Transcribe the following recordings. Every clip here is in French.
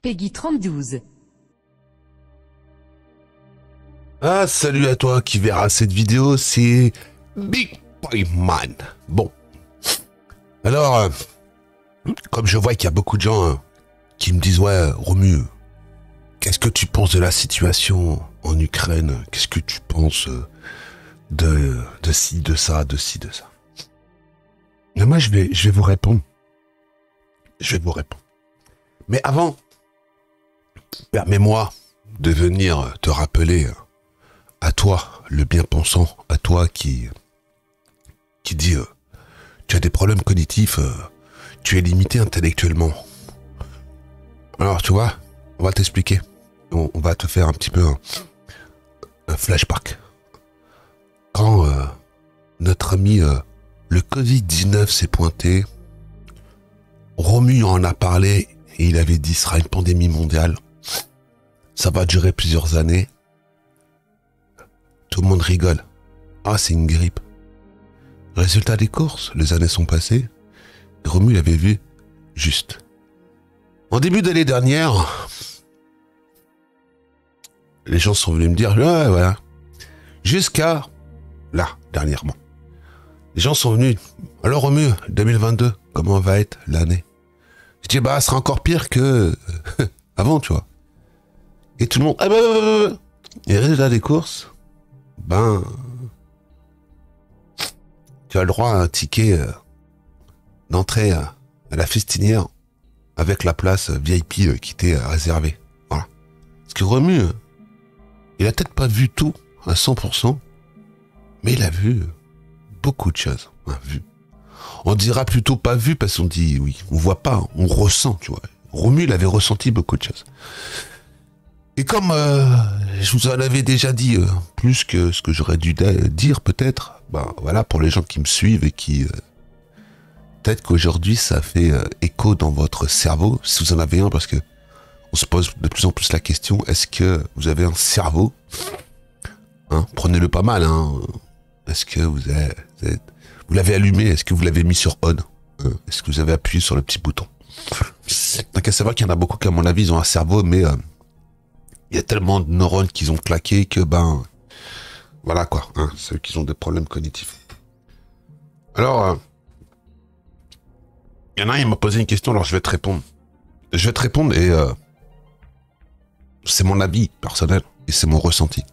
Peggy 32. Ah, salut à toi qui verra cette vidéo, c'est Big Boy Man. Bon. Alors, comme je vois qu'il y a beaucoup de gens qui me disent, ouais, Romu, qu'est-ce que tu penses de la situation en Ukraine? Qu'est-ce que tu penses de ci, de ça, de ci, de ça? Mais moi, je vais vous répondre. Je vais vous répondre. Mais avant, permets-moi de venir te rappeler à toi, le bien-pensant, à toi qui dit tu as des problèmes cognitifs, tu es limité intellectuellement. Alors, tu vois, on va t'expliquer. On va te faire un petit peu un flashback. Quand notre ami le Covid-19 s'est pointé, Romu en a parlé et il avait dit ce sera une pandémie mondiale. Ça va durer plusieurs années. Tout le monde rigole. Ah, c'est une grippe. Résultat des courses, les années sont passées. Romu l'avait vu juste. En début d'année dernière, les gens sont venus me dire, ouais, voilà. Jusqu'à là, dernièrement. Les gens sont venus. Alors Romu, 2022, comment va être l'année? Je dis, bah, ce sera encore pire que avant, tu vois. Et tout le monde, ah bah, et résultat des courses, ben, tu as le droit à un ticket d'entrée à la festinière avec la place VIP qui t'est réservée. Voilà. Parce que Romu, il a peut-être pas vu tout à 100%, mais il a vu beaucoup de choses. Vu. On dira plutôt pas vu parce qu'on dit oui, on voit pas, on ressent, tu vois. Romu, il avait ressenti beaucoup de choses. Et comme je vous en avais déjà dit plus que ce que j'aurais dû dire peut-être, ben voilà, pour les gens qui me suivent et qui peut-être qu'aujourd'hui ça fait écho dans votre cerveau, si vous en avez un, parce que on se pose de plus en plus la question, est-ce que vous avez un cerveau, hein, prenez-le pas mal, hein. Est-ce que vous l'avez allumé, est-ce que vous l'avez mis sur on, est-ce que vous avez appuyé sur le petit bouton? Donc à savoir qu'il y en a beaucoup qui à mon avis ils ont un cerveau, mais il y a tellement de neurones qu'ils ont claqué que ben voilà quoi, hein, ceux qui ont des problèmes cognitifs. Alors il y en a un, il m'a posé une question, alors je vais te répondre. Je vais te répondre et c'est mon avis personnel et c'est mon ressenti.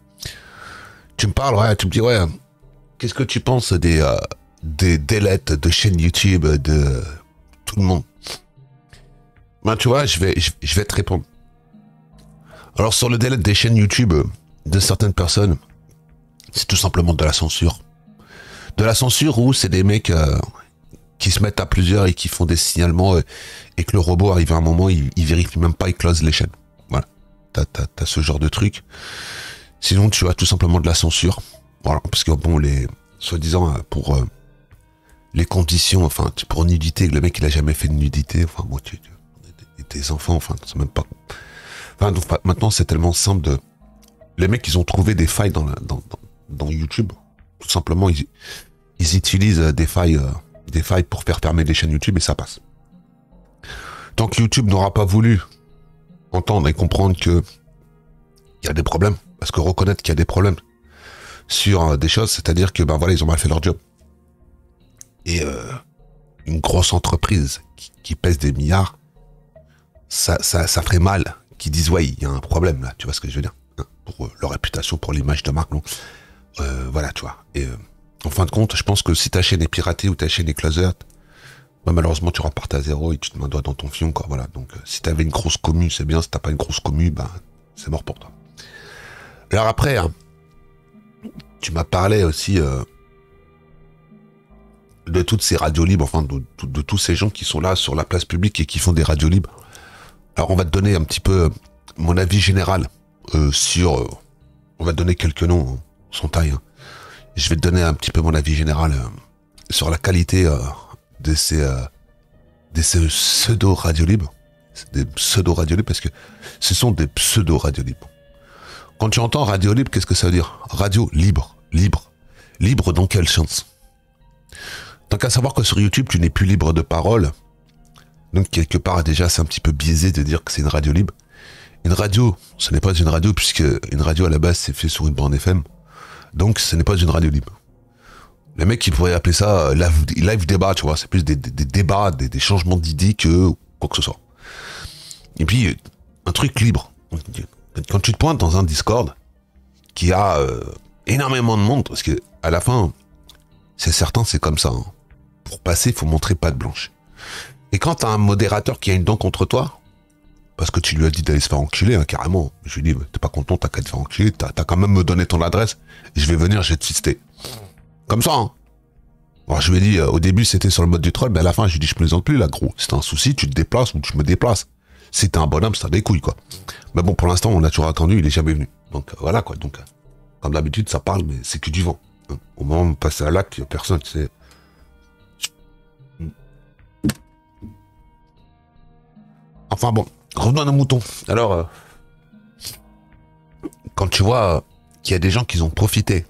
Tu me parles, ouais, tu me dis ouais, qu'est-ce que tu penses des deletes de chaînes YouTube de tout le monde? Ben tu vois, je vais te répondre. Alors sur le delete des chaînes YouTube de certaines personnes, c'est tout simplement de la censure. De la censure où c'est des mecs qui se mettent à plusieurs et qui font des signalements et que le robot arrive à un moment, il vérifie même pas, il close les chaînes. Voilà, t'as ce genre de truc. Sinon tu as tout simplement de la censure. Voilà, parce que bon, les soi-disant pour les conditions, enfin pour nudité, le mec il a jamais fait de nudité, enfin moi tes enfants, enfin c'est même pas. Enfin, donc, maintenant c'est tellement simple de. Les mecs ils ont trouvé des failles dans YouTube. Tout simplement ils utilisent des failles pour faire fermer les chaînes YouTube et ça passe. Tant que YouTube n'aura pas voulu entendre et comprendre que il y a des problèmes, parce que reconnaître qu'il y a des problèmes sur des choses, c'est-à-dire que ben voilà, ils ont mal fait leur job. Et une grosse entreprise qui pèse des milliards, ça ferait mal qu'ils disent ouais, il y a un problème là, tu vois ce que je veux dire, hein, pour leur réputation, pour l'image de marque, donc voilà, tu vois. Et en fin de compte, je pense que si ta chaîne est piratée ou ta chaîne est closed, bah, malheureusement tu repartes à zéro et tu te mets un doigt dans ton fion, quoi. Voilà. Donc si t'avais une grosse commu, c'est bien. Si t'as pas une grosse commu, bah c'est mort pour toi. Alors après, hein, tu m'as parlé aussi de toutes ces radios libres, enfin de tous ces gens qui sont là sur la place publique et qui font des radios libres. Alors on va te donner un petit peu mon avis général sur. On va te donner quelques noms, sans taille. Hein. Je vais te donner un petit peu mon avis général sur la qualité de ces pseudo-radios libres. C'est des pseudo-radios libres parce que ce sont des pseudo-radios libres. Quand tu entends radio libre, qu'est-ce que ça veut dire? Radio libre. Libre. Libre dans quel sens? Tant qu'à savoir que sur YouTube, tu n'es plus libre de parole. Donc quelque part, déjà, c'est un petit peu biaisé de dire que c'est une radio libre. Une radio, ce n'est pas une radio, puisque une radio à la base c'est fait sur une bande FM. Donc ce n'est pas une radio libre. Les mecs ils pourraient appeler ça live débat, tu vois, c'est plus des débats, des changements d'idées que quoi que ce soit. Et puis un truc libre. Quand tu te pointes dans un Discord qui a énormément de monde, parce que à la fin, c'est certain, c'est comme ça. Hein. Pour passer, il faut montrer patte blanche. Et quand t'as un modérateur qui a une dent contre toi, parce que tu lui as dit d'aller se faire enculer, hein, carrément. Je lui dis, t'es pas content, t'as qu'à te faire enculer, t'as quand même me donné ton adresse, je vais venir, je vais te fister. Comme ça, hein. Alors, je lui ai dit, au début, c'était sur le mode du troll, mais à la fin, je lui ai dit, je plaisante plus, là, gros. Si t'as un souci, tu te déplaces ou tu me déplaces. Si t'es un bonhomme, ça des couilles, quoi. Mais bon, pour l'instant, on l'a toujours attendu, il est jamais venu. Donc, voilà, quoi. Donc, comme d'habitude, ça parle, mais c'est que du vent. Hein. Au moment où on passe à l'acte, personne, tu sais. Enfin bon, revenons à nos moutons. Alors, quand tu vois qu'il y a des gens qui ont profité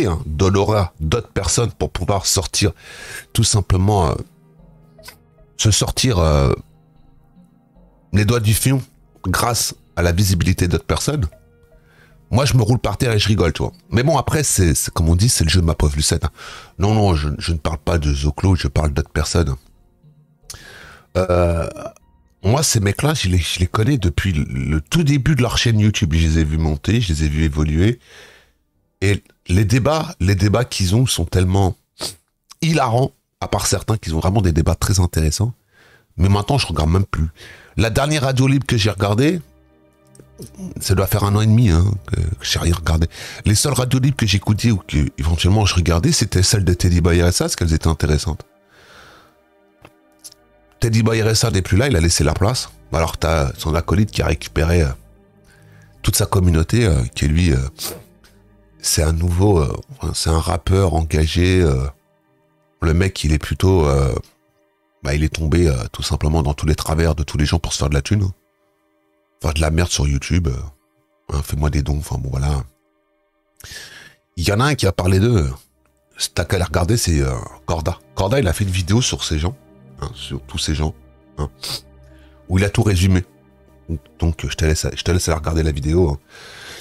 hein, de l'aura d'autres personnes pour pouvoir sortir, tout simplement, se sortir les doigts du fion grâce à la visibilité d'autres personnes, moi je me roule par terre et je rigole, tu vois. Mais bon, après, c'est comme on dit, c'est le jeu de ma pauvre Lucette. Hein. Non, je ne parle pas de Zoclo, je parle d'autres personnes. Moi, ces mecs-là, je les connais depuis le tout début de leur chaîne YouTube. Je les ai vus monter, je les ai vus évoluer. Et les débats qu'ils ont sont tellement hilarants, à part certains qui ont vraiment des débats très intéressants. Mais maintenant, je regarde même plus. La dernière radio libre que j'ai regardée, ça doit faire 1 an et demi hein, que j'ai rien regardé. Les seules radios libres que j'écoutais ou que éventuellement je regardais, c'était celles de Teddy Boy RSA, parce qu'elles étaient intéressantes. Teddy Boy RSA n'est plus là, il a laissé la place. Alors t'as son acolyte qui a récupéré toute sa communauté, qui lui, c'est un nouveau, c'est un rappeur engagé. Le mec, il est plutôt, il est tombé tout simplement dans tous les travers de tous les gens pour se faire de la thune. Faire de la merde sur YouTube. Fais-moi des dons, enfin bon voilà. Il y en a un qui a parlé d'eux. T'as qu'à les regarder, c'est Corda. Corda, il a fait une vidéo sur ces gens. Sur tous ces gens, où il a tout résumé. Donc je te laisse aller regarder la vidéo. Hein.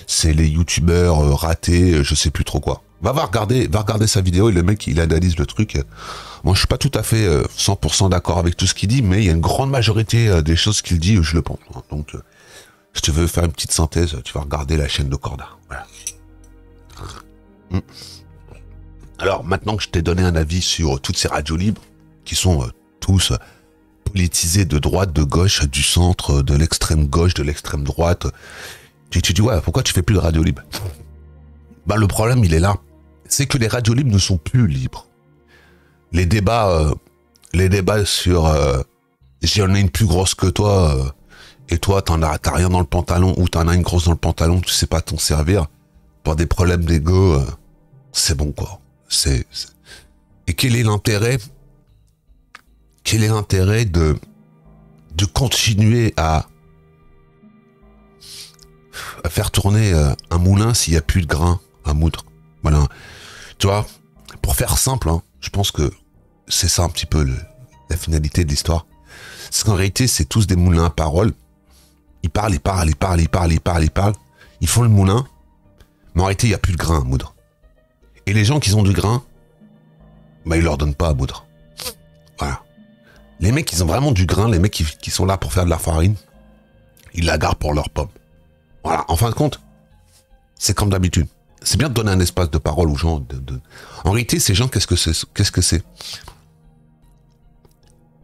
C'est les youtubeurs ratés, je sais plus trop quoi. Va regarder sa vidéo et le mec il analyse le truc. Moi je suis pas tout à fait 100% d'accord avec tout ce qu'il dit, mais il y a une grande majorité des choses qu'il dit, je le pense. Hein. Donc si tu veux faire une petite synthèse, tu vas regarder la chaîne de Corda. Voilà. Alors maintenant que je t'ai donné un avis sur toutes ces radios libres qui sont tous politisés de droite, de gauche, du centre, de l'extrême gauche, de l'extrême droite. Tu dis, ouais, pourquoi tu fais plus de radio libre? Le problème, il est là. C'est que les radios libres ne sont plus libres. Les débats sur j'en ai une plus grosse que toi, et toi, t'as rien dans le pantalon, ou t'en as une grosse dans le pantalon, tu sais pas t'en servir, pour des problèmes d'ego, c'est bon, quoi. Et quel est l'intérêt de continuer à faire tourner un moulin s'il n'y a plus de grains à moudre? Voilà. Tu vois, pour faire simple, hein, je pense que c'est ça un petit peu la finalité de l'histoire. C'est qu'en réalité, c'est tous des moulins à parole. Ils parlent. Ils font le moulin, mais en réalité, il n'y a plus de grains à moudre. Et les gens qui ont du grain, ils leur donnent pas à moudre. Voilà. Les mecs, ils ont vraiment du grain, les mecs qui sont là pour faire de la farine, ils la gardent pour leurs pommes. Voilà, en fin de compte, c'est comme d'habitude. C'est bien de donner un espace de parole aux gens. En réalité, ces gens, qu'est-ce que c'est?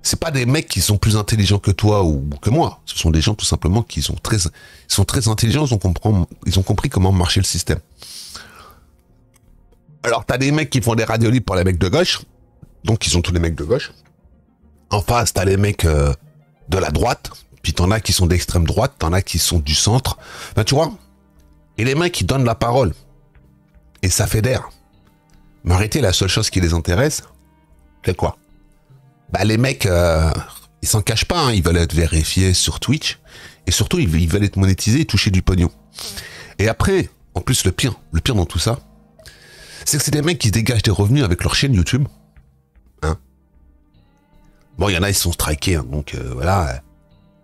C'est pas des mecs qui sont plus intelligents que toi ou que moi. Ce sont des gens tout simplement qui sont très intelligents, ils ont compris comment marchait le système. Alors, t'as des mecs qui font des radios libres pour les mecs de gauche, donc ils ont tous les mecs de gauche. En face, t'as les mecs de la droite, puis t'en as qui sont d'extrême droite, t'en as qui sont du centre. Tu vois. Et les mecs, ils donnent la parole. Et ça fédère. Mais en réalité, la seule chose qui les intéresse, c'est quoi? Les mecs, ils s'en cachent pas, hein. Ils veulent être vérifiés sur Twitch. Et surtout, ils veulent être monétisés et toucher du pognon. Et après, en plus, le pire dans tout ça, c'est que c'est des mecs qui se dégagent des revenus avec leur chaîne YouTube. Hein? Bon, il y en a, ils sont strikés, hein, donc voilà.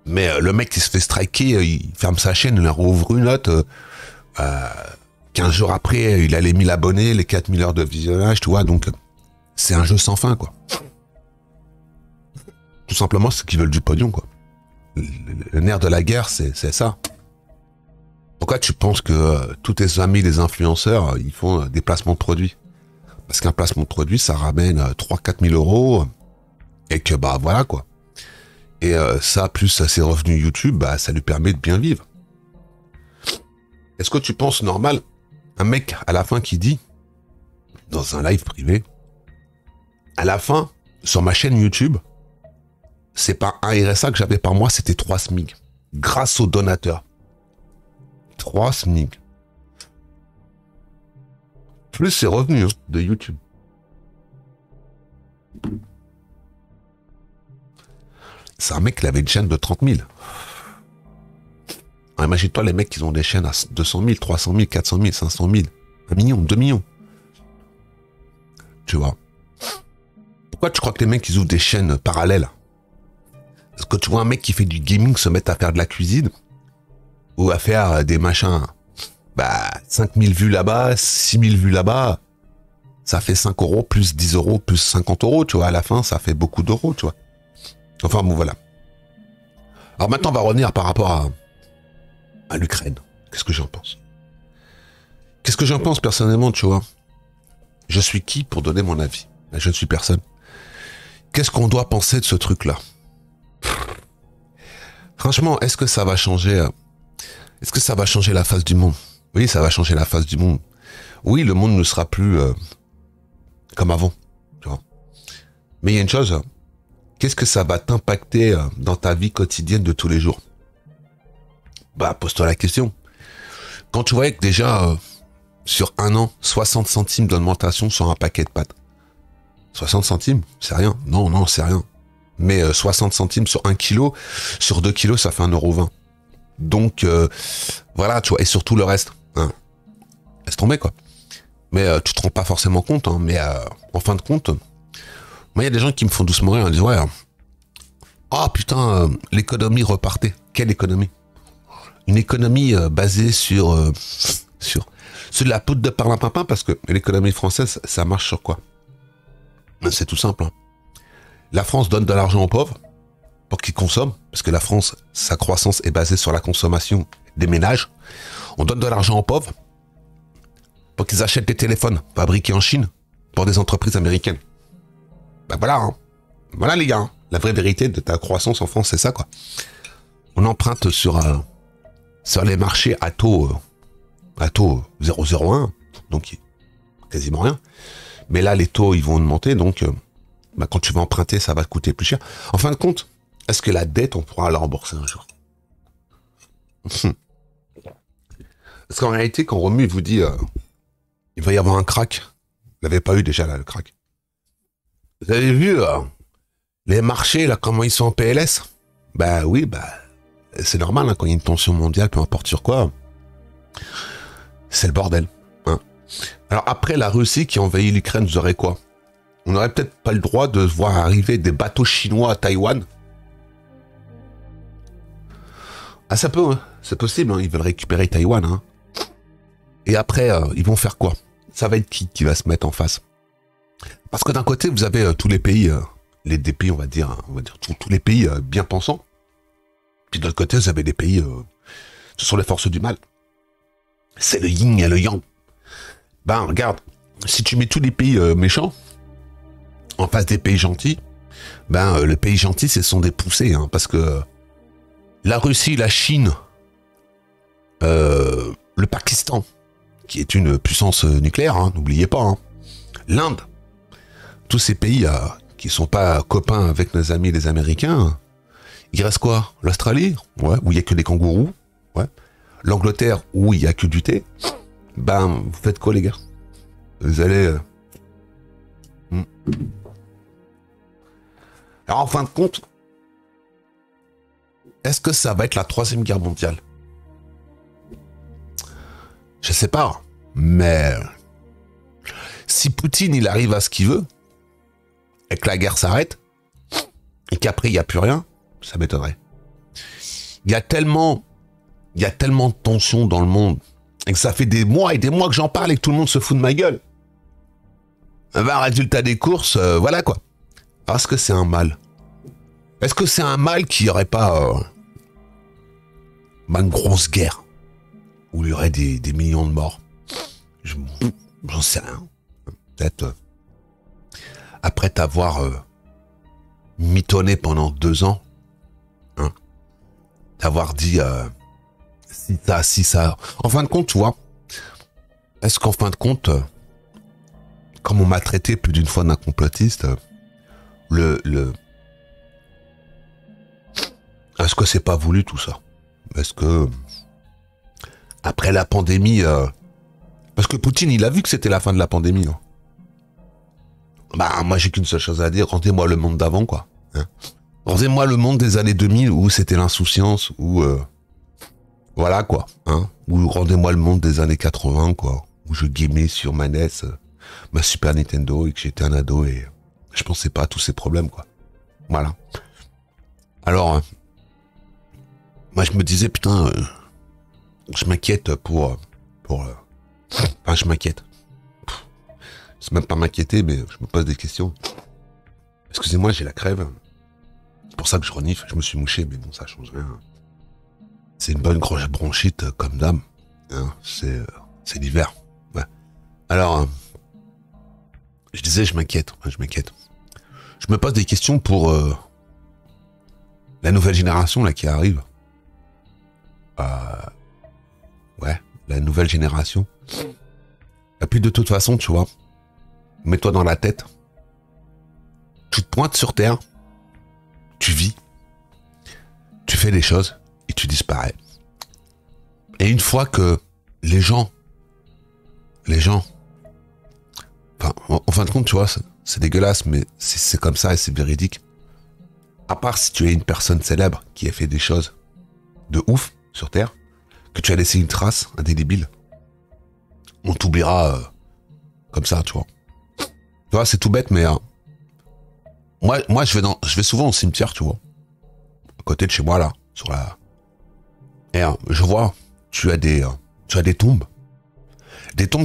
Mais le mec qui se fait striker, il ferme sa chaîne, il en rouvre une autre. 15 jours après, il a les 1000 abonnés, les 4000 heures de visionnage, tu vois. Donc, c'est un jeu sans fin, quoi. Tout simplement, c'est qu'ils veulent du pognon, quoi. Le nerf de la guerre, c'est ça. Pourquoi tu penses que tous tes amis, les influenceurs, ils font des placements de produits? Parce qu'un placement de produit, ça ramène 3-4 000 euros et que, bah, voilà, quoi. Et ça, plus ses revenus YouTube, bah, ça lui permet de bien vivre. Est-ce que tu penses normal, un mec à la fin qui dit, dans un live privé, à la fin, sur ma chaîne YouTube, c'est pas un RSA que j'avais par mois, c'était 3 SMIC. Grâce aux donateurs. 3 SMIC. Plus ses revenus de YouTube. C'est un mec qui avait une chaîne de 30 000. Alors, imagine-toi les mecs qui ont des chaînes à 200 000, 300 000, 400 000, 500 000, 1 million, 2 millions. Tu vois. Pourquoi tu crois que les mecs ils ouvrent des chaînes parallèles? Est-ce que tu vois un mec qui fait du gaming se mettre à faire de la cuisine ou à faire des machins, bah 5000 vues là-bas, 6000 vues là-bas, ça fait 5 euros plus 10 euros plus 50 euros, tu vois, à la fin ça fait beaucoup d'euros, tu vois. Enfin bon voilà. Alors maintenant on va revenir par rapport à l'Ukraine. Qu'est-ce que j'en pense? Qu'est-ce que j'en pense personnellement, tu vois? Je suis qui pour donner mon avis? Je ne suis personne. Qu'est-ce qu'on doit penser de ce truc-là? Franchement, est-ce que ça va changer la face du monde? Oui, ça va changer la face du monde. Oui, le monde ne sera plus comme avant. Tu vois. Mais il y a une chose, qu'est-ce que ça va t'impacter dans ta vie quotidienne de tous les jours? Bah, pose-toi la question. Quand tu voyais que déjà, sur un an, 60 centimes d'augmentation sur un paquet de pâtes. 60 centimes, c'est rien. Non, c'est rien. Mais 60 centimes sur 1 kilo, sur 2 kilos, ça fait 1,20 €. Donc, voilà, tu vois, et surtout le reste. Hein. Laisse tomber, quoi. Mais tu te rends pas forcément compte, hein, mais en fin de compte, moi, il y a des gens qui me font doucement rire, ils disent, ouais, oh putain, l'économie repartait. Quelle économie? Une économie basée sur de la poudre de perlimpinpin, parce que l'économie française, ça marche sur quoi? C'est tout simple, hein. La France donne de l'argent aux pauvres pour qu'ils consomment, parce que la France, sa croissance est basée sur la consommation des ménages. On donne de l'argent aux pauvres pour qu'ils achètent des téléphones fabriqués en Chine pour des entreprises américaines. Ben voilà, hein. Voilà les gars, hein. La vraie vérité de ta croissance en France, c'est ça, quoi. On emprunte sur les marchés à taux 0,01, donc quasiment rien. Mais là, les taux, ils vont augmenter, donc quand tu vas emprunter, ça va te coûter plus cher. En fin de compte, est-ce que la dette, on pourra la rembourser un jour? Parce qu'en réalité, quand Romu vous dit il va y avoir un crack, vous l'avez pas eu déjà là, le crack. Vous avez vu les marchés, là, comment ils sont en PLS? Bah oui, c'est normal, hein, quand il y a une tension mondiale, peu importe sur quoi, c'est le bordel. Hein. Alors après, la Russie qui envahit l'Ukraine, vous aurez quoi? On n'aurait peut-être pas le droit de voir arriver des bateaux chinois à Taïwan. Ah, ça peut, hein. C'est possible, hein. Ils veulent récupérer Taïwan. Hein. Et après, ils vont faire quoi? Ça va être qui va se mettre en face? Parce que d'un côté, vous avez tous les pays, des pays, on va dire tous les pays bien pensants. Puis de l'autre côté, vous avez des pays, ce sont les forces du mal. C'est le yin et le yang. Ben, regarde, si tu mets tous les pays méchants en face des pays gentils, ben, les pays gentils, ce sont des poussés, hein, parce que la Russie, la Chine, le Pakistan, qui est une puissance nucléaire, hein, n'oubliez pas, hein, l'Inde, tous ces pays qui sont pas copains avec nos amis les Américains, il reste quoi? L'Australie, ouais, où il y a que des kangourous, ouais. L'Angleterre, où il y a que du thé. Ben, vous faites quoi, les gars? Vous allez... Alors, en fin de compte, est-ce que ça va être la 3e guerre mondiale? Je sais pas, mais si Poutine, il arrive à ce qu'il veut, et que la guerre s'arrête, et qu'après, il n'y a plus rien, ça m'étonnerait. il y a tellement de tensions dans le monde, et que ça fait des mois et des mois que j'en parle et que tout le monde se fout de ma gueule. Ben, résultat des courses, voilà quoi. Est-ce que c'est un mal? Est-ce que c'est un mal qu'il n'y aurait pas une grosse guerre où il y aurait des millions de morts? J'en sais rien. Peut-être après t'avoir mitonné pendant 2 ans, hein, t'avoir dit si ça. En fin de compte, tu vois, est-ce qu'en fin de compte, comme on m'a traité plus d'une fois d'un complotiste, est-ce que c'est pas voulu tout ça? Est-ce que après la pandémie, parce que Poutine, il a vu que c'était la fin de la pandémie. Hein. Bah moi j'ai qu'une seule chose à dire, rendez-moi le monde d'avant quoi. Hein. Rendez-moi le monde des années 2000 où c'était l'insouciance, où voilà quoi. Hein. Ou rendez-moi le monde des années 80 quoi, où je gamais sur ma NES, ma Super Nintendo et que j'étais un ado et je pensais pas à tous ces problèmes quoi. Voilà. Alors, moi je me disais putain, je m'inquiète enfin je m'inquiète. C'est même pas m'inquiéter, mais je me pose des questions. Excusez-moi, j'ai la crève. C'est pour ça que je renifle, je me suis mouché, mais bon, ça change rien. C'est une bonne grosse bronchite comme d'âme. Hein, c'est l'hiver. Ouais. Alors, je disais, je m'inquiète. Je me pose des questions pour la nouvelle génération là qui arrive. Ouais, la nouvelle génération. Et puis de toute façon, tu vois, mets-toi dans la tête. Tu te pointes sur Terre, tu vis, tu fais des choses et tu disparais. Et une fois que les gens, enfin, en fin de compte, tu vois, c'est dégueulasse, mais c'est comme ça et c'est véridique. À part si tu es une personne célèbre qui a fait des choses de ouf sur Terre, que tu as laissé une trace indélébile, on t'oubliera comme ça, tu vois. Tu vois, c'est tout bête, mais moi, je vais souvent au cimetière, tu vois, à côté de chez moi là, sur la. Et je vois, tu as des tombes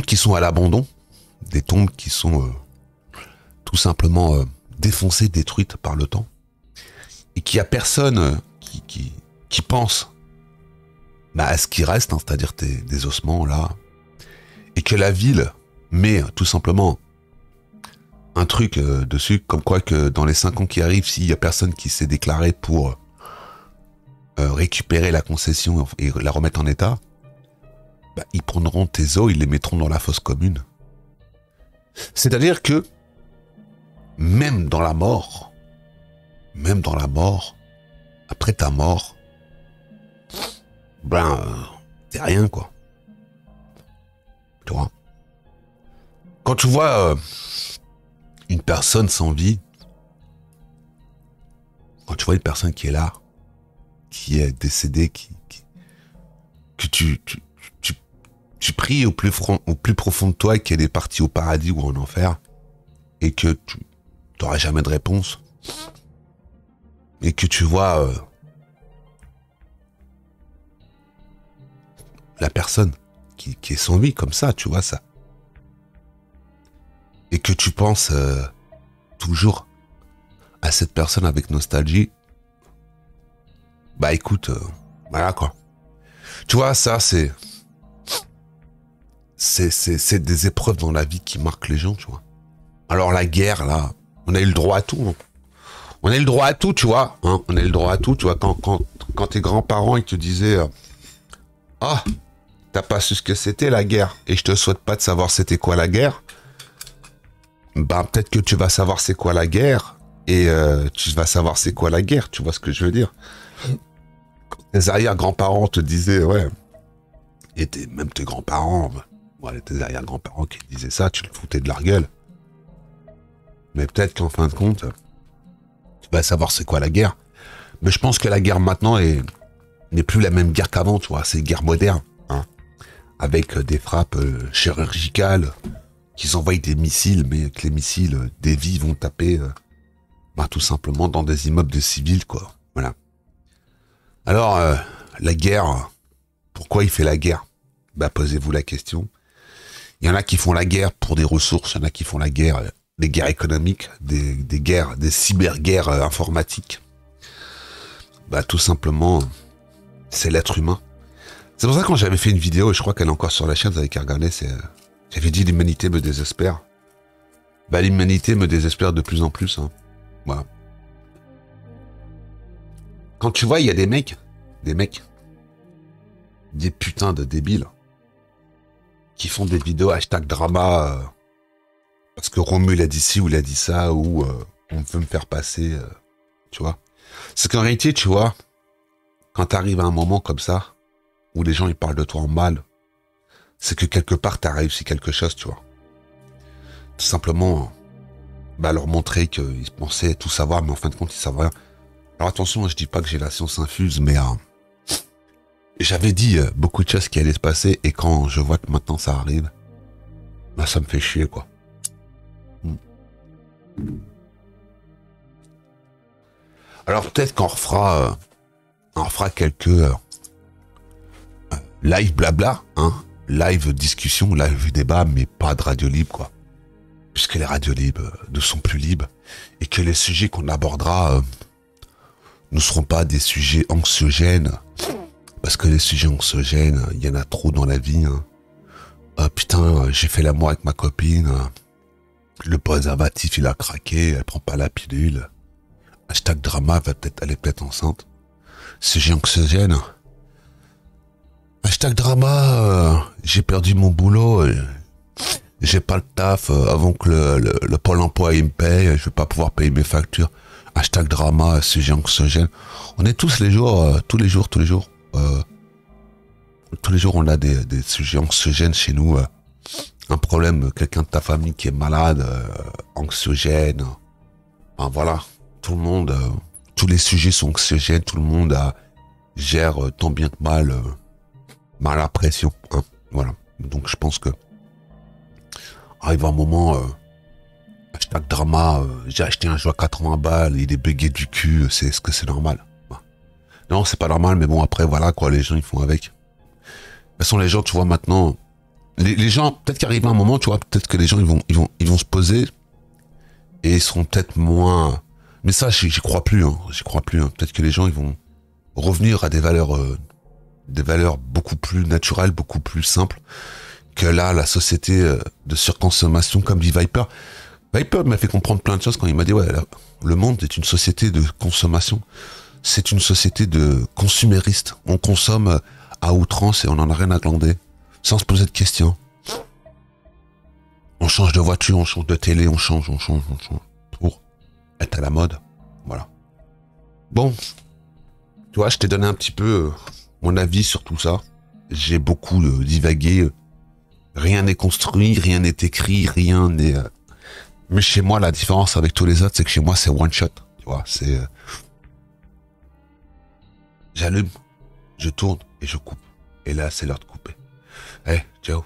qui sont à l'abandon, des tombes qui sont tout simplement défoncées, détruites par le temps, et qu'il y a personne qui pense à ce qui reste, hein, c'est-à-dire des ossements là, et que la ville met tout simplement un truc dessus, comme quoi que dans les 5 ans qui arrivent, s'il y a personne qui s'est déclaré pour récupérer la concession et la remettre en état, bah, ils prendront tes os, ils les mettront dans la fosse commune. C'est-à-dire que même dans la mort, après ta mort, t'es rien quoi. Tu vois. Quand tu vois une personne sans vie, quand tu vois une personne qui est là, qui est décédée, que tu pries au plus profond de toi qu'elle est partie au paradis ou en enfer, et que tu n'auras jamais de réponse, et que tu vois la personne qui est sans vie comme ça, tu vois ça, et que tu penses toujours à cette personne avec nostalgie, bah écoute, voilà quoi. Tu vois, ça c'est des épreuves dans la vie qui marquent les gens, tu vois. Alors la guerre, là, on a eu le droit à tout. Hein. On a eu le droit à tout, tu vois. Hein. On a eu le droit à tout, tu vois. Quand tes grands-parents, ils te disaient « Ah, t'as pas su ce que c'était la guerre, et je te souhaite pas de savoir c'était quoi la guerre. » Bah peut-être que tu vas savoir c'est quoi la guerre, et tu vas savoir c'est quoi la guerre, tu vois ce que je veux dire. Tes arrière-grands-parents te disaient, ouais, et même tes grands-parents, ouais, tes arrière-grands-parents qui disaient ça, tu le foutais de leur gueule. Mais peut-être qu'en fin de compte, tu vas savoir c'est quoi la guerre. Mais je pense que la guerre maintenant n'est plus la même guerre qu'avant, tu vois, c'est une guerre moderne, hein, avec des frappes chirurgicales, qui envoient des missiles, mais que les missiles dévient, vont taper tout simplement dans des immeubles de civils, quoi. Voilà. Alors, la guerre, pourquoi il fait la guerre? Bah, posez-vous la question. Il y en a qui font la guerre pour des ressources, il y en a qui font la guerre, des guerres économiques, des guerres, des cyberguerres informatiques. Bah, tout simplement, c'est l'être humain. C'est pour ça que quand j'avais fait une vidéo, et je crois qu'elle est encore sur la chaîne, vous avez qu'à regarder, j'avais dit l'humanité me désespère. Bah, l'humanité me désespère de plus en plus, hein. Voilà. Quand tu vois, il y a des mecs, des putains de débiles, qui font des vidéos hashtag drama, parce que Romu il a dit ci ou il a dit ça, ou on veut me faire passer, tu vois. C'est qu'en réalité, tu vois, quand t'arrives à un moment comme ça, où les gens ils parlent de toi en mal, c'est que quelque part t'as réussi quelque chose, tu vois. Tout simplement, bah, leur montrer qu'ils pensaient tout savoir, mais en fin de compte ils savent rien. Alors attention, je dis pas que j'ai la science infuse, mais j'avais dit beaucoup de choses qui allaient se passer, et quand je vois que maintenant ça arrive, bah ça me fait chier, quoi. Alors peut-être qu'on refera quelques live blabla, hein, live discussion, live débat, mais pas de radio libre, quoi. Puisque les radios libres ne sont plus libres, et que les sujets qu'on abordera ne seront pas des sujets anxiogènes, parce que les sujets anxiogènes, il y en a trop dans la vie, hein. Putain, j'ai fait l'amour avec ma copine, le préservatif il a craqué, elle prend pas la pilule, hashtag drama, elle est peut-être enceinte, sujet anxiogène, hashtag drama, j'ai perdu mon boulot, j'ai pas le taf, avant que le Pôle emploi il me paye, je vais pas pouvoir payer mes factures, hashtag drama, sujet anxiogène. On est tous les jours, tous les jours, on a des sujets anxiogènes chez nous, un problème, quelqu'un de ta famille qui est malade, anxiogène, enfin voilà, tout le monde, tous les sujets sont anxiogènes, tout le monde gère tant bien que mal, mal à pression, hein, voilà. Donc je pense que arrive un moment, hashtag drama, j'ai acheté un jeu à 80 balles, il est bugué du cul, est-ce que c'est normal? Non, c'est pas normal, mais bon, après, voilà, quoi, les gens, ils font avec. De toute façon, les gens, tu vois, maintenant, les gens, peut-être qu'arrive un moment, tu vois, peut-être que les gens, ils vont se poser, et ils seront peut-être moins, mais ça, j'y crois plus, hein, Peut-être que les gens, ils vont revenir à des valeurs beaucoup plus naturelles, beaucoup plus simples, que là, la société de surconsommation, comme dit Viper. Viper m'a fait comprendre plein de choses quand il m'a dit, ouais, là, le monde est une société de consommation. C'est une société de consumériste. On consomme à outrance et on en a rien à glander, sans se poser de questions. On change de voiture, on change de télé, on change, pour être à la mode. Voilà. Bon, tu vois, je t'ai donné un petit peu mon avis sur tout ça. J'ai beaucoup divagué. Rien n'est construit, rien n'est écrit, rien n'est... Mais chez moi, la différence avec tous les autres, c'est que chez moi, c'est one shot. Tu vois, c'est... J'allume, je tourne et je coupe. Et là, c'est l'heure de couper. Ciao.